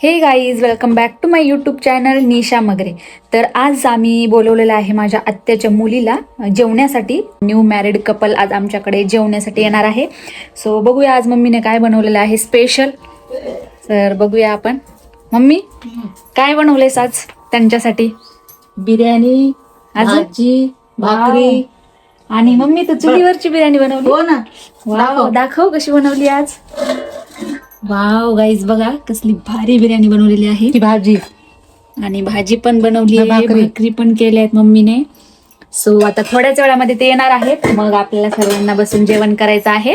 हे guys, welcome back to my YouTube channel Nisha Magare. तर आज आम्ही बोलवलेलं आहे माझ्या आत्याच्या मुलीला जेवण्यासाठी. न्यू मॅरिड कपल आज आमच्याकडे जेवण्यासाठी येणार आहे. सो बघूया आज मम्मीने काय बनवलेलं आहे स्पेशल. तर बघूया आपण. मम्मी काय बनवलेस आज त्यांच्यासाठी? बिर्याणी, भाजी, भाकरी. आणि मम्मी तू चुलीवरची बिर्याणी बनवली? हो ना. वाव, दाखव कशी बनवली आज. वाव गाईज, बघा कसली भारी बिर्याणी बनवलेली आहे. ही भाजी आणि भाजी पण बनवली आहे, भाकरी. भाकरी पण केल्या आहेत मम्मीने. सो आता थोड्याच वेळामध्ये ते येणार आहेत. मग आपल्याला सर्वांना बसून जेवण करायचं आहे.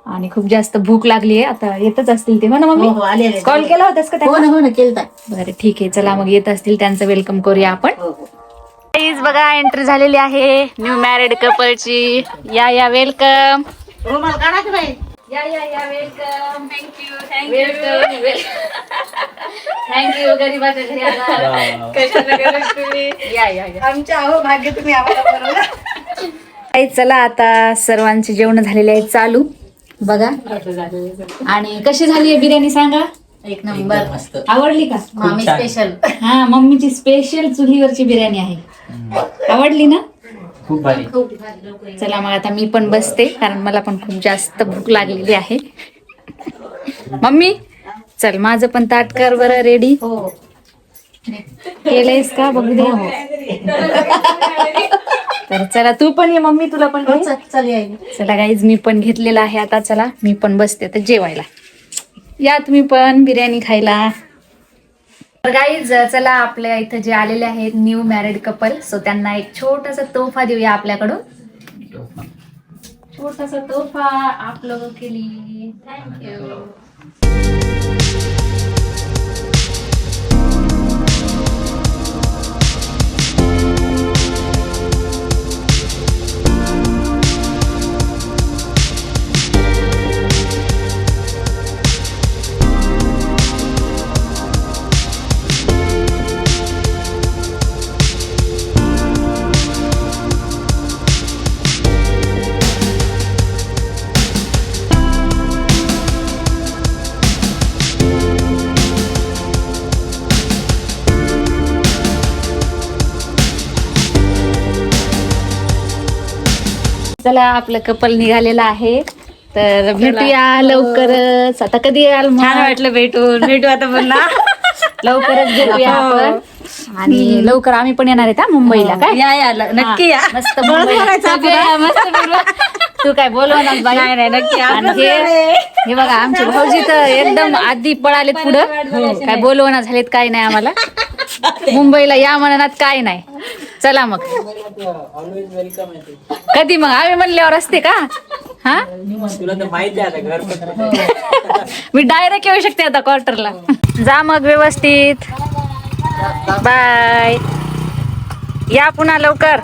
आणि खूप जास्त भूक लागली आहे. आता येतच असतील ते, हो ना मम्मी? हो, आलेले. कॉल केला होतास का हो त्यांना? ना, हो ना, केलता. बरं ठीक आहे, चला मग येत असतील त्यांचं वेलकम करूया आपण. हो. गाईज बघा, एंट्री झालेली आहे न्यू मॅरिड कपलची. या वेलकम. रुमाल काढा की बाई. या वेलकम. थँक्यू गरीबाच्या घरी आला. या आमच्या अहो भाग्य तुम्ही आम्हाला बनवलं. आई, चला आता सर्वांचे जेवण झालेले आहे चालू. बघा, आणि कशी झाली आहे बिर्याणी सांगा. एक नंबर. आवडली का? मामी स्पेशल. हा, मम्मीची स्पेशल चुलीवरची बिर्याणी आहे. आवडली ना? खूप भारी. चला मग आता मी पण बसते, कारण मला पण खूप जास्त भूक लागलेली आहे. मम्मी चल, माझं पण ताट कर बरं रेडी. हो. केलंयस का बघू दे. तर चला तू पण ये मम्मी, तुला पण घे. चल यायला. चला गाईज, मी पण घेतलेला आहे. आता चला मी पण बसते तर जेवायला. या तुम्ही पण बिर्याणी खायला. तर गाईज चला, आपल्या इथं जे आलेले आहेत न्यू मॅरिड कपल, सो त्यांना एक छोटासा तोहफा देऊया आपल्याकडून. छोटासा तोहफा आप लोगों के लिए. थँक्यू. चला, आपलं कपल निघालेलं आहे. तर भेटूया लवकरच. आता कधी याल? छान वाटलं भेटू आता पुन्हा. लवकरच भेटूया आपण. आणि लवकर आम्ही पण येणार आहेत मुंबईला. काय या नक्की या. मस्त मुंबईला. सगळे मस्त बोलवा. तू काय बोलवणार बाई? नाही नक्की. आणि हे बघा, आमचे भाऊजी तर एकदम आधी पळालेत पुढं. काय बोलवणार झालेत, काय नाही आम्हाला. मुंबईला या म्हणत काय नाही. चला मग. कधी मग आम्ही म्हणल्यावर असते का? हा, तुला तर माहिती आहे आता घर. मी डायरेक्ट येऊ शकते आता क्वार्टरला. जा मग व्यवस्थित. बाय. या पुन्हा लवकर.